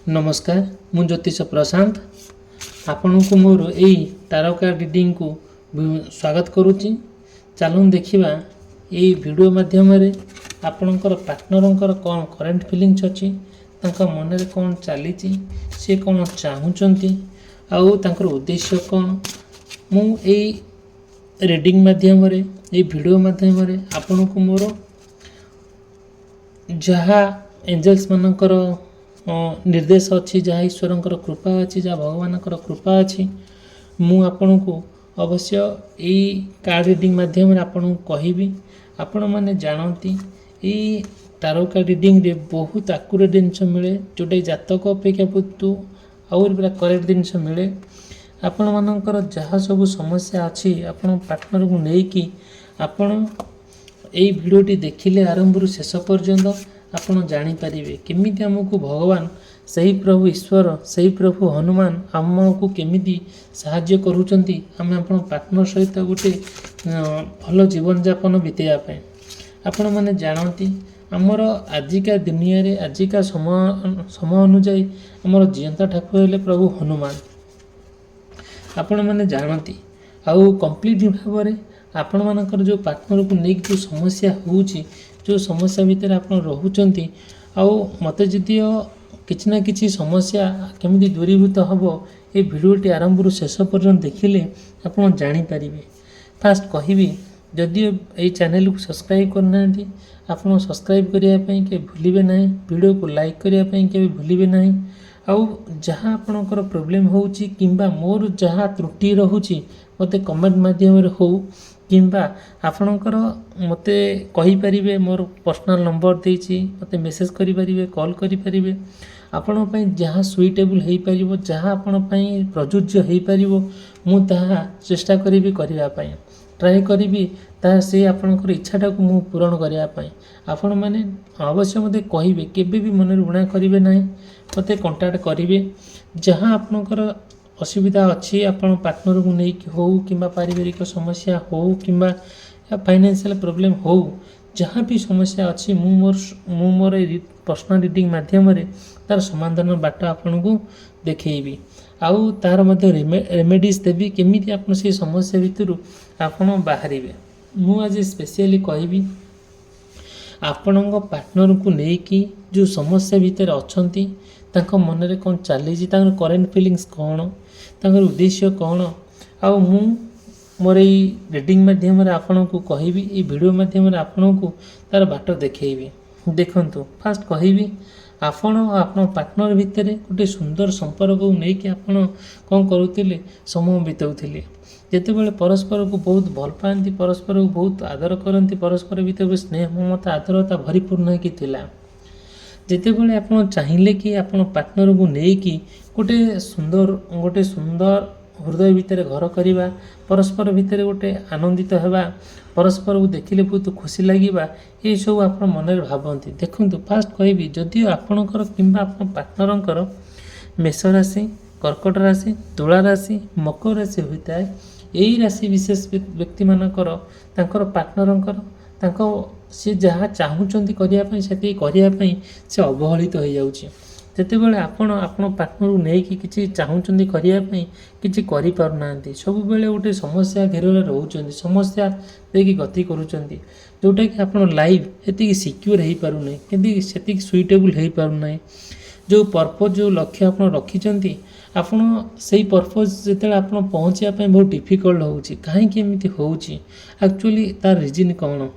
नमस्कार मु ज्योतिष प्रशांत आपण को मोर यही तारका रिडिंग को स्वागत करुच्ची। चलूँ देखा यही वीडियो माध्यम आपणकर पार्टनर कौन करेन्ट फिलिंग्स अच्छी मन में कौन चली सी कौन चाहूँगी आउर उद्देश्य कौन मु रिडिंग माध्यम ये वीडियो माध्यम आपण को मोर जहाँ एंजल्स मानकर निर्देश अच्छी जहाँ ईश्वर कृपा अच्छी जहाँ भगवान कृपा अच्छी मु आपण को अवश्य यही कार्ड रिडिंग माध्यम आपण कहि आपण मैंने जानती यही तारका रिडिंग रे बहुत आकुरेट जिनस मिले जोटा जातक अपेक्षा बहुत आउर पूरा करेक्ट जिनस मिले आपण मानकर जहाँ सब समस्या अच्छी आपण पार्टनर को लेकिन आपण यही वीडियोटी देखिले आरंभ शेष पर्यंत आपण जानीपारे केमिति आमको भगवान सही प्रभु ईश्वर सही प्रभु हनुमान आमको केमिति साहाय्य करुचंती आम आपण पार्टनर सहित गोटे भल जीवन यापन बीतेवाई आपण मैंने जानती आमर आजिका दुनिया रे आजिका समय अनुजाई आमर जीवंता ठाकुर हेले प्रभु हनुमान आपण मैंने जानती आउ कंप्लीट भाव में आपण मानकर जो पार्टनर को लेकिन जो समस्या होउची जो समस्या भितर आप रोचंती आउ मत जदि किसी ना किसी समस्या केमिति दूरीभूत हम ये वीडियोटी आरंभ शेष पर्यंत देखिले आप जानीपारे। फास्ट कहि जदि ये चैनल को सब्सक्राइब करना आप सब्सक्राइब करने के भूलिए ना वीडियो को लाइक करने के भूलिए ना आउ जहाँ आपणकर प्रोब्लेम होउची किंबा मोर जहाँ त्रुटि रोची मते कमेंट माध्यम हो किंबा आपणकर मते कहि परिबे मोर पर्सनल नंबर देछि मते मेसेज करि परिबे कॉल करि परिबे आपण पई जहाँ सुइटेबल हेई परिबो जहाँ आपण पई प्रयोज्य हेई परिबो मु ताहा चेष्टा करिबी करिवा पई ट्राई करिबी ता से आपणकर इच्छाटा को मु पूरण करिवा पई आपण माने अवश्य मते कहिबे केबे भी मन ऋणा करिवे नाही मते कांटेक्ट करिवे जहाँ आपणकर असुविधा अच्छी आपण पार्टनर को लेकिन हो कि पारिवारिक समस्या हो कि फाइनेंशियल प्रॉब्लम हो जहाँ भी समस्या अच्छी मु मोर पर्सनल रिडिंग माध्यम तार समाधान बाट आपन को देखी आउ तार मध्य रेमेडीज देवी केमिति आपन से समस्या भितर आपन बाहर मु आज स्पेशली कहि आपण पार्टनर को लेकिन जो समस्या भितर अच्छी मन में कौन चली करेन्ट फिलिंग्स कौन तांकर उद्देश्य कौन आउ मु मोर रिडिंग माध्यम आपण को कहि ये वीडियो माध्यम आपण को तार बाट देखी देखंतु फास्ट कहि आपण आपन पार्टनर भितर गोटे सुंदर संपर्क को लेकिन आपण कौन करुले समय बिताउथिले जेतेबेले परस्पर को बहुत भल पाती परस्पर को बहुत आदर करती परस्पर भितर स्नेह ममता आदरता भरीपूर्ण कि जितेबले आप चाहिए कि आप पार्टनर को लेकिन गोटे सुंदर हृदय भितर घर करवा परस्पर भितर गोटे आनंदित होगा परस्पर को देखिले बहुत खुशी लगे ये सब आप मन में भावती देखूँ फास्ट कहि जदि आपणकर कि पार्टनर मेष राशि कर्कट राशि तुला राशि मकर राशि होता है यही राशि विशेष व्यक्ति मानकर पार्टनर सी जहाँ चाहूँगी करने से अवहेलित हो जाऊँगी जितेबाला आपण पार्टनर को लेकिन किसी चाहूँगी करने किसी करें सब बेले गोटे समस्या घेर रोच समस्या देखिए गति करुँच जोटा कि आप लाइफ ये सिक्योर हो पारना कि सुइटेबल हो पारना जो पर्पज जो लक्ष्य आप रखिंट आपण से पर्पज जिते आप पहुँचापी बहुत डिफिकल्ट हो कहीं एक्चुअली तार रिजन कौन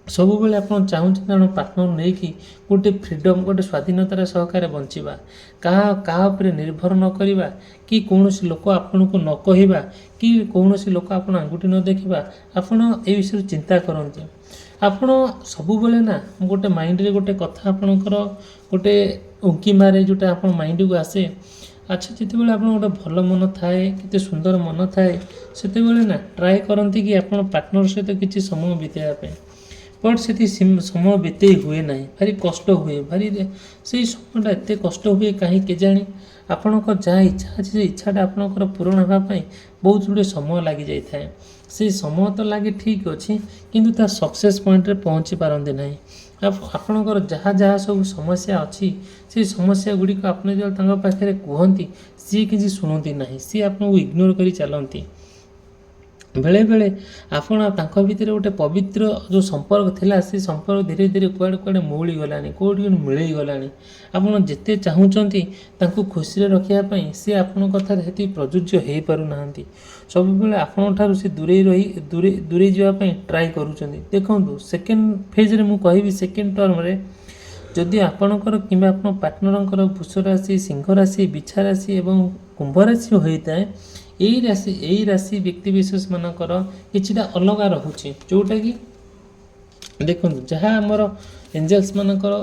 सब बेले आप चाहूँ पार्टनर लेकिन गोटे फ्रीडम गोटे स्वाधीनतार सहकार बंचवा क्या निर्भर न करवा कि कौन लोक आपन को न कहवा कि कौन लोक आप आंगुठी न देखा आपड़ ए विषय चिंता करते आपण सब बेले ना गोटे माइंड रे गोटे कथा आपणकर गोटे उंकी मारे जोटा आप माइंड को आसे अच्छा जिते आप गोटे भल मन थाए केते सुंदर मन थाए से ना ट्राए करती कि आप पार्टनर सहित किसी समय बीतेवाई बट से समय बीते हुए ना भारी कष्ट हुए भारी से समय एत कष्ट हुए कहीं केजाणी आपणकर जहाँ इच्छा अच्छे से इच्छाटा आपणकर पूरण होगापाई बहुत गुड़े समय लगी जाए से समय तो लगे ठीक अच्छे किंतु ता सक्सेस पॉइंट रे पहुँची पारती ना ଆପଣଙ୍କର ଯାହା ଯାହା ସବୁ ସମସ୍ୟା ଅଛି ସେ ସମସ୍ୟା ଗୁଡ଼ିକ ଆପଣ ଯେତେବେଳେ ତାଙ୍କ ପାଖରେ କୁହନ୍ତି ସିଏ କିଛି ଶୁଣନ୍ତି ନାହିଁ, ସିଏ ଆପଣଙ୍କୁ ଇଗ୍ନୋର କରି ଚାଲନ୍ତି। ବେଳେବେଳେ ଆପଣ ତାଙ୍କ ଭିତରେ ଗୋଟେ ପବିତ୍ର ଯେଉଁ ସମ୍ପର୍କ ଥିଲା ସେ ସମ୍ପର୍କ ଧୀରେ ଧୀରେ କୁଆଡ଼େ କୁଆଡ଼େ ମଉଳି ଗଲାଣି, କେଉଁଠି ମିଳେଇ ଗଲାଣି। ଆପଣ ଯେତେ ଚାହୁଁଛନ୍ତି ତାଙ୍କୁ ଖୁସିରେ ରଖିବା ପାଇଁ ସେ ଆପଣଙ୍କ କଥାରେ ସେତିକି ପ୍ରଯୁଜ୍ୟ ହୋଇପାରୁନାହାନ୍ତି। ସବୁବେଳେ ଆପଣଙ୍କ ଠାରୁ ସେ ଦୂରେଇ ଯିବା ପାଇଁ ଟ୍ରାଏ କରୁଛନ୍ତି। ଦେଖନ୍ତୁ ସେକେଣ୍ଡ ଫେଜ୍ରେ ମୁଁ କହିବି, ସେକେଣ୍ଡ ଟର୍ମରେ ଯଦି ଆପଣଙ୍କର କିମ୍ବା ଆପଣ ପାର୍ଟନରଙ୍କର ବୃଷ ରାଶି, ସିଂହ ରାଶି, ବିଛା ରାଶି ଏବଂ କୁମ୍ଭ ରାଶି ହୋଇଥାଏ, ଏଇ ରାଶି ବ୍ୟକ୍ତିବିଶେଷମାନଙ୍କର କିଛିଟା ଅଲଗା ରହୁଛି, ଯେଉଁଟାକି ଦେଖନ୍ତୁ ଯାହା ଆମର ଏଞ୍ଜେଲ୍ସମାନଙ୍କର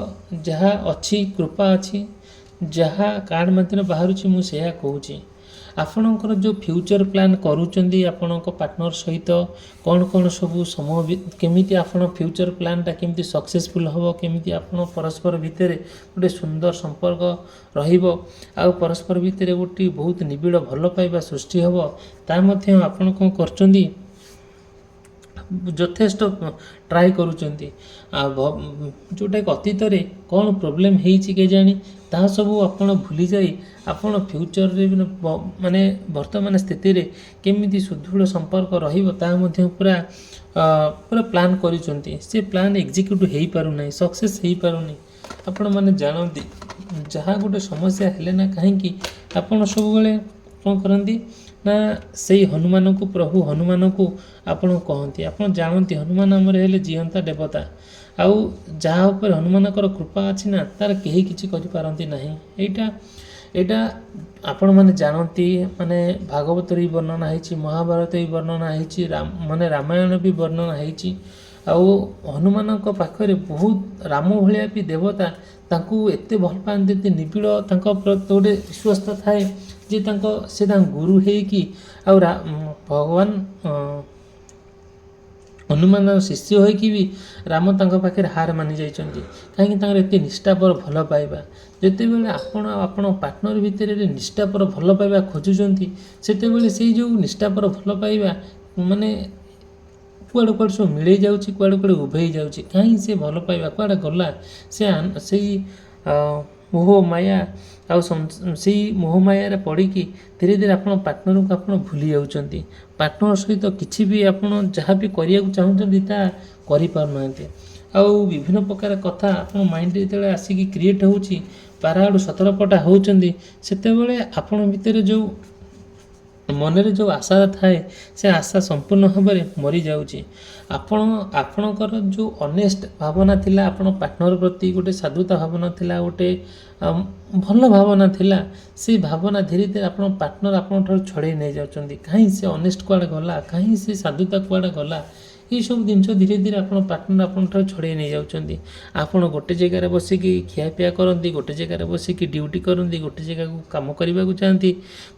ଯାହା ଅଛି, କୃପା ଅଛି, ଯାହା କାର୍ଡ଼ ମାଧ୍ୟମରେ ବାହାରୁଛି ମୁଁ ସେୟା କହୁଛି। ଆପଣଙ୍କର ଯେଉଁ ଫ୍ୟୁଚର୍ ପ୍ଲାନ୍ କରୁଛନ୍ତି ଆପଣଙ୍କ ପାର୍ଟନର ସହିତ, କ'ଣ କ'ଣ ସବୁ କେମିତି ଆପଣ ଫ୍ୟୁଚର୍ ପ୍ଲାନ୍ଟା କେମିତି ସକ୍ସେସଫୁଲ୍ ହେବ, କେମିତି ଆପଣ ପରସ୍ପର ଭିତରେ ଗୋଟେ ସୁନ୍ଦର ସମ୍ପର୍କ ରହିବ, ଆଉ ପରସ୍ପର ଭିତରେ ଗୋଟେ ବହୁତ ନିବିଡ଼ ଭଲ ପାଇବା ସୃଷ୍ଟି ହେବ, ତା ମଧ୍ୟ ଆପଣ କ'ଣ କରୁଛନ୍ତି, ଯଥେଷ୍ଟ ଟ୍ରାଏ କରୁଛନ୍ତି। ଯେଉଁଟାକି ଅତୀତରେ କ'ଣ ପ୍ରୋବ୍ଲେମ୍ ହେଇଛି କେଜାଣି ତାହା ସବୁ ଆପଣ ଭୁଲିଯାଇ ଆପଣ ଫ୍ୟୁଚରରେ ମାନେ ବର୍ତ୍ତମାନ ସ୍ଥିତିରେ କେମିତି ସୁଦୃଢ଼ ସମ୍ପର୍କ ରହିବ ତାହା ମଧ୍ୟ ପୁରା ପ୍ଲାନ୍ କରିଛନ୍ତି। ସେ ପ୍ଲାନ୍ ଏକ୍ଜିକ୍ୟୁଟ୍ ହୋଇପାରୁନାହିଁ, ସକ୍ସେସ୍ ହୋଇପାରୁନି। ଆପଣମାନେ ଜାଣନ୍ତି ଯାହା ଗୋଟେ ସମସ୍ୟା ହେଲେ ନା କାହିଁକି ଆପଣ ସବୁବେଳେ କ'ଣ କରନ୍ତି ନା ସେଇ ହନୁମାନଙ୍କୁ, ପ୍ରଭୁ ହନୁମାନଙ୍କୁ ଆପଣ କହନ୍ତି। ଆପଣ ଜାଣନ୍ତି ହନୁମାନ ଆମର ହେଲେ ଜୀଅନ୍ତା ଦେବତା, ଆଉ ଯାହା ଉପରେ ହନୁମାନଙ୍କର କୃପା ଅଛି ନା ତାର କେହି କିଛି କରିପାରନ୍ତି ନାହିଁ। ଏଇଟା ଆପଣମାନେ ଜାଣନ୍ତି, ମାନେ ଭାଗବତରେ ବି ବର୍ଣ୍ଣନା ହେଇଛି, ମହାଭାରତ ବି ବର୍ଣ୍ଣନା ହେଇଛି, ମାନେ ରାମାୟଣ ବି ବର୍ଣ୍ଣନା ହେଇଛି। ଆଉ ହନୁମାନଙ୍କ ପାଖରେ ବହୁତ ରାମ ଭଳିଆ ବି ଦେବତା ତାଙ୍କୁ ଏତେ ଭଲ ପାଆନ୍ତି, ଏତେ ନିବିଡ଼ ତାଙ୍କ ପ୍ରତି ଗୋଟେ ବିଶ୍ୱସ୍ତ ଥାଏ ଯେ ସେ ତାଙ୍କ ଗୁରୁ ହେଇକି ଆଉ ଭଗବାନ ହନୁମାନ ଶିଷ୍ୟ ହୋଇକି ବି ରାମ ତାଙ୍କ ପାଖରେ ହାର ମାନି ଯାଇଛନ୍ତି। କାହିଁକି ତାଙ୍କର ଏତେ ନିଷ୍ଠାପର ଭଲ ପାଇବା। ଯେତେବେଳେ ଆପଣ ଆଉ ଆପଣ ପାର୍ଟନର ଭିତରେ ନିଷ୍ଠାପର ଭଲ ପାଇବା ଖୋଜୁଛନ୍ତି, ସେତେବେଳେ ସେଇ ଯେଉଁ ନିଷ୍ଠାପର ଭଲ ପାଇବା ମାନେ କୁଆଡ଼େ କୁଆଡ଼େ ସବୁ ମିଳେଇ ଯାଉଛି, କୁଆଡ଼େ କୁଆଡ଼େ ଉଭେଇ ଯାଉଛି। କାହିଁ ସେ ଭଲ ପାଇବା କୁଆଡ଼େ ଗଲା? ସେଇ ମୋହ ମାୟା ଆଉ ସେଇ ମୋହ ମାୟାରେ ପଡ଼ିକି ଧୀରେ ଧୀରେ ଆପଣ ପାର୍ଟନରକୁ ଆପଣ ଭୁଲି ଯାଉଛନ୍ତି। ପାର୍ଟନର ସହିତ କିଛି ବି ଆପଣ ଯାହା ବି କରିବାକୁ ଚାହୁଁଛନ୍ତି ତାହା କରିପାରୁନାହାନ୍ତି। ଆଉ ବିଭିନ୍ନ ପ୍ରକାର କଥା ଆପଣ ମାଇଣ୍ଡରେ ଯେତେବେଳେ ଆସିକି କ୍ରିଏଟ୍ ହେଉଛି, ପାରାଆଡ଼ୁ ସତରପଟା ହେଉଛନ୍ତି, ସେତେବେଳେ ଆପଣ ଭିତରେ ଯେଉଁ ମନରେ ଯେଉଁ ଆଶା ଥାଏ ସେ ଆଶା ସମ୍ପୂର୍ଣ୍ଣ ଭାବରେ ମରିଯାଉଛି। ଆପଣଙ୍କର ଯେଉଁ ଅନେଷ୍ଟ ଭାବନା ଥିଲା ଆପଣ ପାର୍ଟନର ପ୍ରତି, ଗୋଟେ ସାଧୁତା ଭାବନା ଥିଲା, ଗୋଟେ ଭଲ ଭାବନା ଥିଲା, ସେଇ ଭାବନା ଧୀରେ ଧୀରେ ଆପଣ ପାର୍ଟନର ଆପଣଙ୍କଠାରୁ ଛଡ଼େଇ ନେଇଯାଉଛନ୍ତି। କାହିଁ ସେ ଅନେଷ୍ଟ କୁଆଡ଼େ ଗଲା, କାହିଁ ସେ ସାଧୁତା କୁଆଡ଼େ ଗଲା, ଏଇସବୁ ଜିନିଷ ଧୀରେ ଧୀରେ ଆପଣ ପାର୍ଟନର ଆପଣଙ୍କଠାରୁ ଛଡ଼େଇ ନେଇଯାଉଛନ୍ତି। ଆପଣ ଗୋଟେ ଜାଗାରେ ବସିକି ଖିଆପିଆ କରନ୍ତି, ଗୋଟେ ଜାଗାରେ ବସିକି ଡ୍ୟୁଟି କରନ୍ତି, ଗୋଟେ ଜାଗାକୁ କାମ କରିବାକୁ ଯାଆନ୍ତି,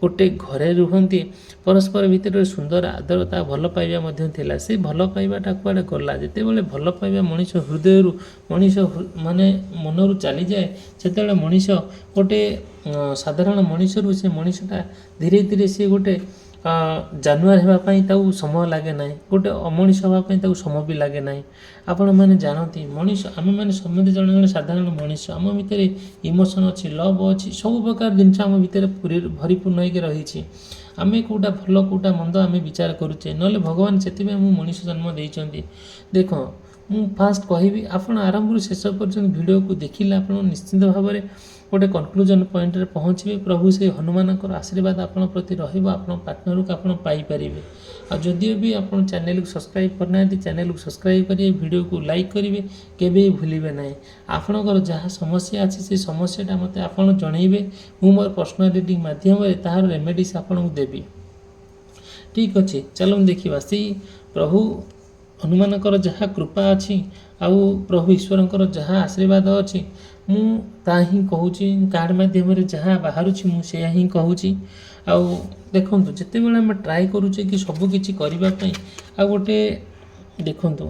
ଗୋଟେ ଘରେ ରୁହନ୍ତି, ପରସ୍ପର ଭିତରେ ସୁନ୍ଦର ଆଦରତା ଭଲ ପାଇବା ମଧ୍ୟ ଥିଲା। ସେ ଭଲ ପାଇବାଟା କୁଆଡ଼େ ଗଲା? ଯେତେବେଳେ ଭଲ ପାଇବା ମଣିଷ ହୃଦୟରୁ, ମଣିଷ ମାନେ ମନରୁ ଚାଲିଯାଏ, ସେତେବେଳେ ମଣିଷ ଗୋଟେ ସାଧାରଣ ମଣିଷରୁ ସେ ମଣିଷଟା ଧୀରେ ଧୀରେ ସେ ଗୋଟେ ଜାନୁଆର ହେବା ପାଇଁ ତାକୁ ସମୟ ଲାଗେ ନାହିଁ, ଗୋଟେ ଅମଣିଷ ହେବା ପାଇଁ ତାକୁ ସମୟ ବି ଲାଗେ ନାହିଁ। ଆପଣମାନେ ଜାଣନ୍ତି ଆମେମାନେ ସମସ୍ତେ ଜଣେ ଜଣେ ସାଧାରଣ ମଣିଷ, ଆମ ଭିତରେ ଇମୋସନ୍ ଅଛି, ଲଭ୍ ଅଛି, ସବୁ ପ୍ରକାର ଜିନିଷ ଆମ ଭିତରେ ଭରିପୂର୍ଣ୍ଣ ହୋଇକି ରହିଛି। ଆମେ କେଉଁଟା ଭଲ କେଉଁଟା ମନ୍ଦ ଆମେ ବିଚାର କରୁଛେ, ନହେଲେ ଭଗବାନ ସେଥିପାଇଁ ମୁଁ ମଣିଷ ଜନ୍ମ ଦେଇଛନ୍ତି। ଦେଖ, ମୁଁ ଫାଷ୍ଟ କହିବି, ଆପଣ ଆରମ୍ଭରୁ ଶେଷ ପର୍ଯ୍ୟନ୍ତ ଭିଡ଼ିଓକୁ ଦେଖିଲେ ଆପଣ ନିଶ୍ଚିନ୍ତ ଭାବରେ ଗୋଟେ କନକ୍ଲୁଜନ୍ ପଏଣ୍ଟରେ ପହଞ୍ଚିବେ। ପ୍ରଭୁ ସେଇ ହନୁମାନଙ୍କର ଆଶୀର୍ବାଦ ଆପଣଙ୍କ ପ୍ରତି ରହିବ, ଆପଣ ପାର୍ଟନରକୁ ଆପଣ ପାଇପାରିବେ। ଆଉ ଯଦିଓ ବି ଆପଣ ଚ୍ୟାନେଲକୁ ସବସ୍କ୍ରାଇବ୍ କରିନାହାନ୍ତି, ଚ୍ୟାନେଲକୁ ସବସ୍କ୍ରାଇବ୍ କରିବେ, ଭିଡ଼ିଓକୁ ଲାଇକ୍ କରିବେ, କେବେ ବି ଭୁଲିବେ ନାହିଁ। ଆପଣଙ୍କର ଯାହା ସମସ୍ୟା ଅଛି ସେ ସମସ୍ୟାଟା ମୋତେ ଆପଣ ଜଣାଇବେ, ମୁଁ ମୋର ପର୍ସନାଲ ରିଡ଼ିଂ ମାଧ୍ୟମରେ ତାହାର ରେମେଡ଼ିସ୍ ଆପଣଙ୍କୁ ଦେବି। ଠିକ୍ ଅଛି, ଚାଲନ୍ତୁ ଦେଖିବା ସେଇ ପ୍ରଭୁ ହନୁମାନଙ୍କର ଯାହା କୃପା ଅଛି ଆଉ ପ୍ରଭୁ ଈଶ୍ୱରଙ୍କର ଯାହା ଆଶୀର୍ବାଦ ଅଛି, ମୁଁ ତାହା ହିଁ କହୁଛି। କାର୍ଡ଼ ମାଧ୍ୟମରେ ଯାହା ବାହାରୁଛି ମୁଁ ସେୟା ହିଁ କହୁଛି। ଆଉ ଦେଖନ୍ତୁ, ଯେତେବେଳେ ଆମେ ଟ୍ରାଏ କରୁଛେ କି ସବୁ କିଛି କରିବା ପାଇଁ, ଆଉ ଗୋଟେ ଦେଖନ୍ତୁ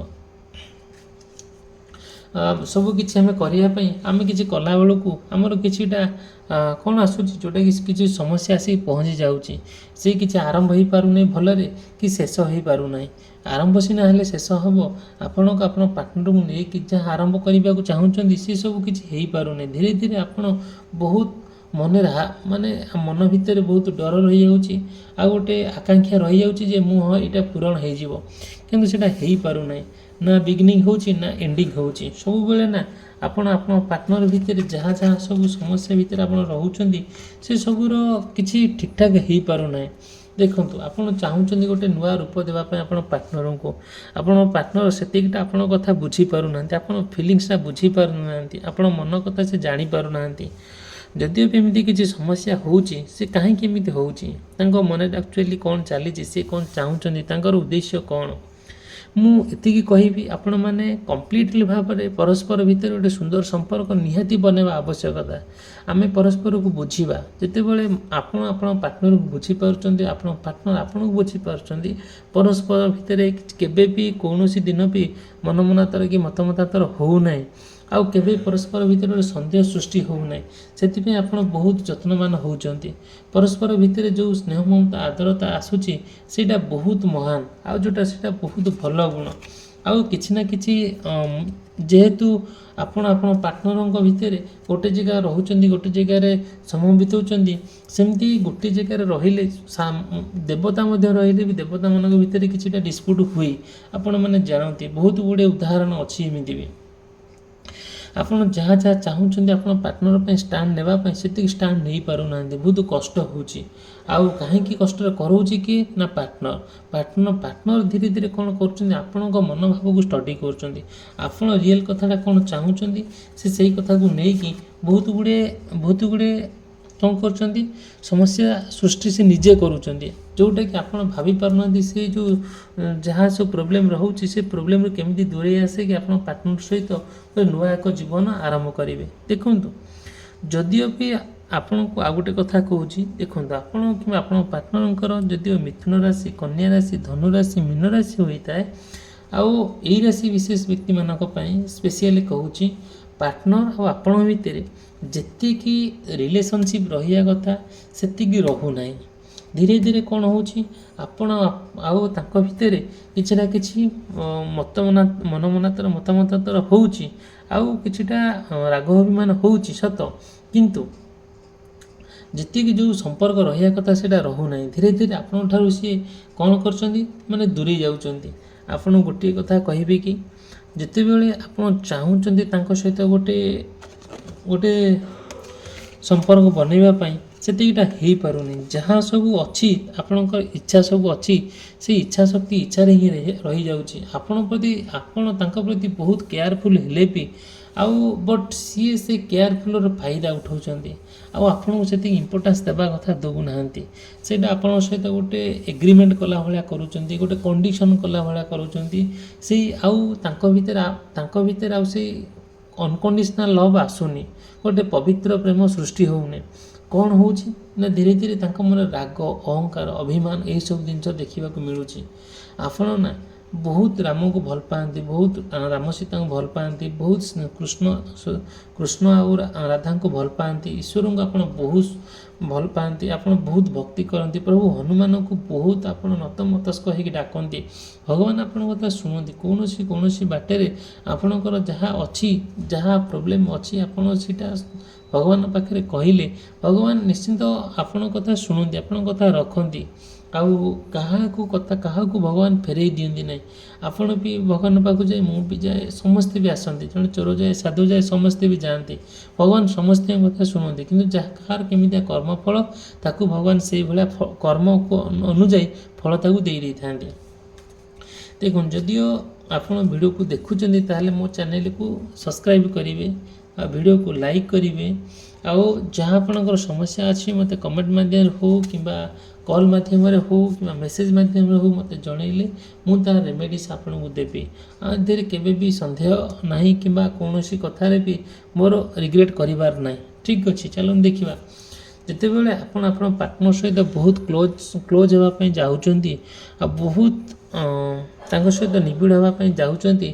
ସବୁକିଛି ଆମେ କରିବା ପାଇଁ ଆମେ କିଛି କଲାବେଳକୁ ଆମର କିଛିଟା କ'ଣ ଆସୁଛି ଯେଉଁଟାକି କିଛି ସମସ୍ୟା ଆସିକି ପହଞ୍ଚି ଯାଉଛି, ସେ କିଛି ଆରମ୍ଭ ହୋଇପାରୁନାହିଁ ଭଲରେ କି ଶେଷ ହୋଇପାରୁନାହିଁ। ଆରମ୍ଭ ସିନା ହେଲେ ଶେଷ ହେବ, ଆପଣ ପାର୍ଟନରକୁ ନେଇକି ଯାହା ଆରମ୍ଭ କରିବାକୁ ଚାହୁଁଛନ୍ତି ସେସବୁ କିଛି ହୋଇପାରୁନାହିଁ। ଧୀରେ ଧୀରେ ଆପଣ ବହୁତ ମାନେ ମନ ଭିତରେ ବହୁତ ଡର ରହିଯାଉଛି, ଆଉ ଗୋଟେ ଆକାଂକ୍ଷା ରହିଯାଉଛି ଯେ ହଁ ଏଇଟା ପୂରଣ ହୋଇଯିବ, କିନ୍ତୁ ସେଇଟା ହୋଇପାରୁନାହିଁ। ନା ବିଗିନିଂ ହେଉଛି ନା ଏଣ୍ଡିଂ ହେଉଛି। ସବୁବେଳେ ନା ଆପଣ ପାର୍ଟନର ଭିତରେ ଯାହା ସବୁ ସମସ୍ୟା ଭିତରେ ଆପଣ ରହୁଛନ୍ତି ସେସବୁର କିଛି ଠିକ୍ଠାକ୍ ହୋଇପାରୁନାହିଁ। ଦେଖନ୍ତୁ, ଆପଣ ଚାହୁଁଛନ୍ତି ଗୋଟେ ନୂଆ ରୂପ ଦେବା ପାଇଁ ଆପଣ ପାର୍ଟନରଙ୍କୁ, ଆପଣ ପାର୍ଟନର ସେତିକିଟା ଆପଣଙ୍କ କଥା ବୁଝିପାରୁନାହାନ୍ତି, ଆପଣ ଫିଲିଙ୍ଗସଟା ବୁଝିପାରୁନାହାନ୍ତି, ଆପଣ ମନ କଥା ସେ ଜାଣିପାରୁନାହାନ୍ତି। ଯଦିଓ ବି ଏମିତି କିଛି ସମସ୍ୟା ହେଉଛି, ସେ କାହିଁକି ଏମିତି ହେଉଛି, ତାଙ୍କ ମନରେ ଆକ୍ଚୁଆଲି କ'ଣ ଚାଲିଛି, ସେ କ'ଣ ଚାହୁଁଛନ୍ତି, ତାଙ୍କର ଉଦ୍ଦେଶ୍ୟ କ'ଣ। ମୁଁ ଏତିକି କହିବି, ଆପଣମାନେ କମ୍ପ୍ଲିଟଲି ଭାବରେ ପରସ୍ପର ଭିତରେ ଗୋଟେ ସୁନ୍ଦର ସମ୍ପର୍କ ନିହାତି ବନେଇବା ଆବଶ୍ୟକତା। ଆମେ ପରସ୍ପରକୁ ବୁଝିବା। ଯେତେବେଳେ ଆପଣ ପାର୍ଟନରକୁ ବୁଝିପାରୁଛନ୍ତି, ଆପଣ ପାର୍ଟନର ଆପଣଙ୍କୁ ବୁଝିପାରୁଛନ୍ତି, ପରସ୍ପର ଭିତରେ କେବେ ବି କୌଣସି ଦିନ ବି ମନମନାନ୍ତର କି ମତମତାନ୍ତର ହେଉନାହିଁ, ଆଉ କେବେ ପରସ୍ପର ଭିତରେ ଗୋଟେ ସନ୍ଦେହ ସୃଷ୍ଟି ହେଉନାହିଁ। ସେଥିପାଇଁ ଆପଣ ବହୁତ ଯତ୍ନବାନ ହେଉଛନ୍ତି। ପରସ୍ପର ଭିତରେ ଯେଉଁ ସ୍ନେହ ମମତା ଆଦରତା ଆସୁଛି ସେଇଟା ବହୁତ ମହାନ, ଆଉ ସେଇଟା ବହୁତ ଭଲ ଗୁଣ। ଆଉ କିଛି ନା କିଛି ଯେହେତୁ ଆପଣ ପାର୍ଟନରଙ୍କ ଭିତରେ ଗୋଟେ ଜାଗା ରହୁଛନ୍ତି, ଗୋଟେ ଜାଗାରେ ସମୟ ବିତାଉଛନ୍ତି, ସେମିତି ଗୋଟେ ଜାଗାରେ ରହିଲେ ଦେବତା ମଧ୍ୟ ରହିଲେ ବି ଦେବତାମାନଙ୍କ ଭିତରେ କିଛିଟା ଡିସ୍ପ୍ୟୁଟ୍ ହୁଏ, ଆପଣମାନେ ଜାଣନ୍ତି। ବହୁତ ଗୁଡ଼ିଏ ଉଦାହରଣ ଅଛି ଏମିତି ବି। ଆପଣ ଯାହା ଚାହୁଁଛନ୍ତି ଆପଣ ପାର୍ଟନର ପାଇଁ ଷ୍ଟାଣ୍ଡ ନେବା ପାଇଁ, ସେତିକି ଷ୍ଟାଣ୍ଡ ନେଇପାରୁନାହାନ୍ତି, ବହୁତ କଷ୍ଟ ହେଉଛି। ଆଉ କାହିଁକି କଷ୍ଟରେ କରାଉଛି କି ନା ପାର୍ଟନର ଧୀରେ ଧୀରେ କ'ଣ କରୁଛନ୍ତି, ଆପଣଙ୍କ ମନୋଭାବକୁ ଷ୍ଟଡି କରୁଛନ୍ତି। ଆପଣ ରିଏଲ୍ କଥାଟା କ'ଣ ଚାହୁଁଛନ୍ତି, ସେ ସେଇ କଥାକୁ ନେଇକି ବହୁତ ଗୁଡ଼ିଏ କ'ଣ କରୁଛନ୍ତି, ସମସ୍ୟା ସୃଷ୍ଟି ସେ ନିଜେ କରୁଛନ୍ତି, ଯେଉଁଟାକି ଆପଣ ଭାବିପାରୁନାହାନ୍ତି। ସେ ଯେଉଁ ଯାହା ସବୁ ପ୍ରୋବ୍ଲେମ୍ ରହୁଛି, ସେ ପ୍ରୋବ୍ଲେମ୍ରୁ କେମିତି ଦୂରେଇ ଆସିକି ଆପଣ ପାର୍ଟନର ସହିତ ନୂଆ ଏକ ଜୀବନ ଆରମ୍ଭ କରିବେ। ଦେଖନ୍ତୁ, ଯଦିଓ ବି ଆପଣଙ୍କୁ ଆଉ ଗୋଟେ କଥା କହୁଛି, ଦେଖନ୍ତୁ, ଆପଣ କିମ୍ବା ଆପଣଙ୍କ ପାର୍ଟନରଙ୍କର ଯଦିଓ ମିଥୁନ ରାଶି, କନ୍ୟା ରାଶି, ଧନୁ ରାଶି, ମୀନ ରାଶି ହୋଇଥାଏ, ଆଉ ଏଇ ରାଶି ବିଶେଷ ବ୍ୟକ୍ତିମାନଙ୍କ ପାଇଁ ସ୍ପେସିଆଲି କହୁଛି, ପାର୍ଟନର ଆଉ ଆପଣଙ୍କ ଭିତରେ ଯେତିକି ରିଲେସନସିପ୍ ରହିବା କଥା ସେତିକି ରହୁନାହିଁ। ଧୀରେ ଧୀରେ କ'ଣ ହେଉଛି, ଆପଣ ଆଉ ତାଙ୍କ ଭିତରେ କିଛି ନା କିଛି ମନମନାନ୍ତର ମତାମତାନ୍ତର ହେଉଛି, ଆଉ କିଛିଟା ରାଗ ଅଭିମାନ ହେଉଛି ସତ, କିନ୍ତୁ ଯେତିକି ଯେଉଁ ସମ୍ପର୍କ ରହିବା କଥା ସେଇଟା ରହୁନାହିଁ। ଧୀରେ ଧୀରେ ଆପଣଙ୍କ ଠାରୁ ସିଏ କ'ଣ କରୁଛନ୍ତି, ମାନେ ଦୂରେଇ ଯାଉଛନ୍ତି। ଆପଣ ଗୋଟିଏ କଥା କହିବେ କି, ଯେତେବେଳେ ଆପଣ ଚାହୁଁଛନ୍ତି ତାଙ୍କ ସହିତ ଗୋଟେ ସମ୍ପର୍କ ବନେଇବା ପାଇଁ, ସେତିକିଟା ହୋଇପାରୁନି। ଯାହା ସବୁ ଅଛି, ଆପଣଙ୍କର ଇଚ୍ଛା ସବୁ ଅଛି, ସେଇ ଇଚ୍ଛା ଶକ୍ତି ଇଚ୍ଛାରେ ହିଁ ରହିଯାଉଛି। ଆପଣ ତାଙ୍କ ପ୍ରତି ବହୁତ କେୟାରଫୁଲ୍ ହେଲେ ବି ବଟ୍ ସିଏ ସେ କେୟାରଫୁଲ୍ର ଫାଇଦା ଉଠାଉଛନ୍ତି, ଆଉ ଆପଣଙ୍କୁ ସେତିକି ଇମ୍ପୋର୍ଟାନ୍ସ ଦେବା କଥା ଦେଉନାହାନ୍ତି। ସେଇଟା ଆପଣଙ୍କ ସହିତ ଗୋଟେ ଏଗ୍ରିମେଣ୍ଟ କଲା ଭଳିଆ କରୁଛନ୍ତି, ଗୋଟେ କଣ୍ଡିସନ୍ କଲା ଭଳିଆ କରୁଛନ୍ତି। ଆଉ ତାଙ୍କ ଭିତରେ ଆଉ ସେଇ ଅନକଣ୍ଡିସନାଲ୍ ଲଭ୍ ଆସୁନି, ଗୋଟେ ପବିତ୍ର ପ୍ରେମ ସୃଷ୍ଟି ହେଉନି। କ'ଣ ହେଉଛି ନା ଧୀରେ ଧୀରେ ତାଙ୍କ ମନରେ ରାଗ, ଅହଙ୍କାର, ଅଭିମାନ ଏହିସବୁ ଜିନିଷ ଦେଖିବାକୁ ମିଳୁଛି। ଆପଣ ନା ବହୁତ ରାମକୁ ଭଲ ପାଆନ୍ତି, ବହୁତ ରାମ ସୀତାଙ୍କୁ ଭଲ ପାଆନ୍ତି, ବହୁତ କୃଷ୍ଣ ଆଉ ରାଧାଙ୍କୁ ଭଲ ପାଆନ୍ତି, ଈଶ୍ୱରଙ୍କୁ ଆପଣ ବହୁତ ଭଲ ପାଆନ୍ତି, ଆପଣ ବହୁତ ଭକ୍ତି କରନ୍ତି, ପ୍ରଭୁ ହନୁମାନଙ୍କୁ ବହୁତ ଆପଣ ନତମସ୍ତକ ହେଇକି ଡାକନ୍ତି। ଭଗବାନ ଆପଣଙ୍କ କଥା ଶୁଣନ୍ତି। କୌଣସି ବାଟରେ ଆପଣଙ୍କର ଯାହା ଅଛି, ଯାହା ପ୍ରୋବ୍ଲେମ୍ ଅଛି, ଆପଣ ସେଇଟା ଭଗବାନଙ୍କ ପାଖରେ କହିଲେ ଭଗବାନ ନିଶ୍ଚିନ୍ତ ଆପଣଙ୍କ କଥା ଶୁଣନ୍ତି, ଆପଣଙ୍କ କଥା ରଖନ୍ତି। ଆଉ କାହାକୁ ଭଗବାନ ଫେରେଇ ଦିଅନ୍ତି ନାହିଁ। ଆପଣ ବି ଭଗବାନଙ୍କ ପାଖକୁ ଯାଏ, ମୁଁ ବି ଯାଏ, ସମସ୍ତେ ବି ଆସନ୍ତି। ଜଣେ ଚୋର ଯାଏ, ସାଧୁ ଯାଏ, ସମସ୍ତେ ବି ଯାଆନ୍ତି। ଭଗବାନ ସମସ୍ତଙ୍କ କଥା ଶୁଣନ୍ତି, କିନ୍ତୁ କାହାର କେମିତିଆ କର୍ମଫଳ ତାକୁ ଭଗବାନ ସେଇଭଳିଆ କର୍ମ ଅନୁଯାୟୀ ଫଳ ତାକୁ ଦେଇଥାନ୍ତି। ଦେଖନ୍ତୁ, ଯଦିଓ ଆପଣ ଭିଡ଼ିଓକୁ ଦେଖୁଛନ୍ତି ତାହେଲେ ମୋ ଚ୍ୟାନେଲକୁ ସବସ୍କ୍ରାଇବ୍ କରିବେ, ଆଉ ଭିଡ଼ିଓକୁ ଲାଇକ୍ କରିବେ, ଆଉ ଯାହା ଆପଣଙ୍କର ସମସ୍ୟା ଅଛି ମୋତେ କମେଣ୍ଟ ମାଧ୍ୟମରେ ହେଉ କିମ୍ବା କଲ୍ ମାଧ୍ୟମରେ ହେଉ କିମ୍ବା ମେସେଜ୍ ମାଧ୍ୟମରେ ହେଉ ମୋତେ ଜଣାଇଲେ ମୁଁ ତାର ରେମେଡ଼ିସ୍ ଆପଣଙ୍କୁ ଦେବି। ଆଉ ଏଥିରେ କେବେ ବି ସନ୍ଦେହ ନାହିଁ କିମ୍ବା କୌଣସି କଥାରେ ବି ମୋର ରିଗ୍ରେଟ୍ କରିବାର ନାହିଁ। ଠିକ୍ ଅଛି, ଚାଲନ୍ତୁ ଦେଖିବା। ଯେତେବେଳେ ଆପଣ ପାର୍ଟନର ସହିତ ବହୁତ କ୍ଲୋଜ୍ ହେବା ପାଇଁ ଯାଉଛନ୍ତି, ଆଉ ବହୁତ ତାଙ୍କ ସହିତ ନିବିଡ଼ ହେବା ପାଇଁ ଯାଉଛନ୍ତି,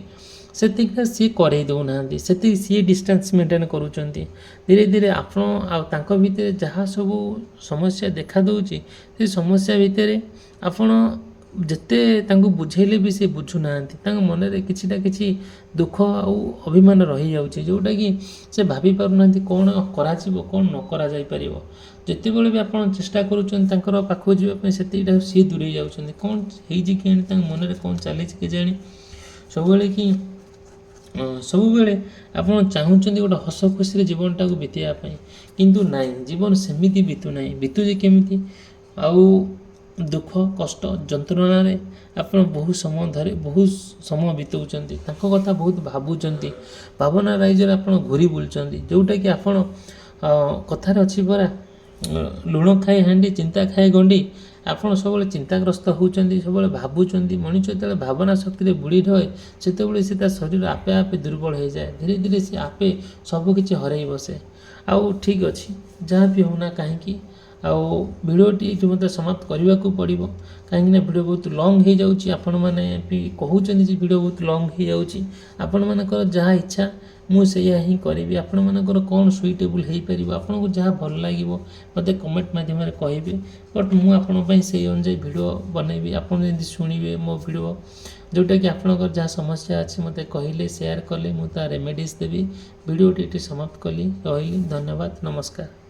ସେତିକିଟା ସିଏ କରେଇ ଦେଉନାହାନ୍ତି, ସେତିକି ସିଏ ଡିଷ୍ଟାନ୍ସ ମେଣ୍ଟେନ୍ କରୁଛନ୍ତି। ଧୀରେ ଧୀରେ ଆପଣ ଆଉ ତାଙ୍କ ଭିତରେ ଯାହା ସବୁ ସମସ୍ୟା ଦେଖାଦେଉଛି ସେ ସମସ୍ୟା ଭିତରେ ଆପଣ ଯେତେ ତାଙ୍କୁ ବୁଝେଇଲେ ବି ସେ ବୁଝୁନାହାନ୍ତି। ତାଙ୍କ ମନରେ କିଛିଟା କିଛି ଦୁଃଖ ଆଉ ଅଭିମାନ ରହିଯାଉଛି, ଯେଉଁଟାକି ସେ ଭାବିପାରୁନାହାନ୍ତି କ'ଣ କରାଯିବ, କ'ଣ ନ କରାଯାଇପାରିବ। ଯେତେବେଳେ ବି ଆପଣ ଚେଷ୍ଟା କରୁଛନ୍ତି ତାଙ୍କର ପାଖକୁ ଯିବା ପାଇଁ, ସେତିକିଟା ସିଏ ଦୂରେଇ ଯାଉଛନ୍ତି। କ'ଣ ହେଇଛି କେଜାଣି, ତାଙ୍କ ମନରେ କ'ଣ ଚାଲିଛି କେଜାଣି। ସବୁବେଳେ ଆପଣ ଚାହୁଁଛନ୍ତି ଗୋଟେ ହସ ଖୁସିରେ ଜୀବନଟାକୁ ବିତେଇବା ପାଇଁ, କିନ୍ତୁ ନାହିଁ, ଜୀବନ ସେମିତି ବିତୁନାହିଁ। ବିତୁଛି କେମିତି? ଆଉ ଦୁଃଖ କଷ୍ଟ ଯନ୍ତ୍ରଣାରେ ଆପଣ ବହୁ ସମୟ ବିତାଉଛନ୍ତି, ତାଙ୍କ କଥା ବହୁତ ଭାବୁଛନ୍ତି, ଭାବନା ରାଇଜରେ ଆପଣ ଘୁରି ବୁଲୁଛନ୍ତି। ଯେଉଁଟାକି ଆପଣ କଥାରେ ଅଛି ପରା, ଲୁଣ ଖାଇ ହାଣ୍ଡି ଚିନ୍ତା ଖାଇ ଗଣ୍ଡି। ଆପଣ ସବୁବେଳେ ଚିନ୍ତାଗ୍ରସ୍ତ ହେଉଛନ୍ତି, ସବୁବେଳେ ଭାବୁଛନ୍ତି। ମଣିଷ ଯେତେବେଳେ ଭାବନା ଶକ୍ତିରେ ବୁଡ଼ି ରହେ, ସେତେବେଳେ ସେ ତା ଶରୀର ଆପେ ଆପେ ଦୁର୍ବଳ ହୋଇଯାଏ। ଧୀରେ ଧୀରେ ସେ ଆପେ ସବୁକିଛି ହରାଇ ବସେ। ଆଉ ଠିକ୍ ଅଛି, ଯାହା ବି ହେଉନା କାହିଁକି, ଆଉ ଭିଡ଼ିଓଟି ଏଇଠି ମୋତେ ସମାପ୍ତ କରିବାକୁ ପଡ଼ିବ, କାହିଁକିନା ଭିଡ଼ିଓ ବହୁତ ଲଙ୍ଗ୍ ହୋଇଯାଉଛି। ଆପଣମାନେ ବି କହୁଛନ୍ତି ଯେ ଭିଡ଼ିଓ ବହୁତ ଲଙ୍ଗ୍ ହୋଇଯାଉଛି। ଆପଣମାନଙ୍କର ଯାହା ଇଚ୍ଛା ମୁଁ ସେଇଆ ହିଁ କରିବି। ଆପଣମାନଙ୍କର କ'ଣ ସୁଇଟେବୁଲ୍ ହୋଇପାରିବ, ଆପଣଙ୍କୁ ଯାହା ଭଲ ଲାଗିବ ମୋତେ କମେଣ୍ଟ ମାଧ୍ୟମରେ କହିବେ। ବଟ୍ ମୁଁ ଆପଣଙ୍କ ପାଇଁ ସେଇ ଅନୁଯାୟୀ ଭିଡ଼ିଓ ବନେଇବି। ଆପଣ ଯେମିତି ଶୁଣିବେ ମୋ ଭିଡ଼ିଓ, ଯେଉଁଟାକି ଆପଣଙ୍କର ଯାହା ସମସ୍ୟା ଅଛି ମୋତେ କହିଲେ, ସେୟାର କଲେ ମୁଁ ତା ରେମେଡ଼ିଜ୍ ଦେବି। ଭିଡ଼ିଓଟି ଏଠି ସମାପ୍ତ କଲି। ରହିଲି, ଧନ୍ୟବାଦ, ନମସ୍କାର।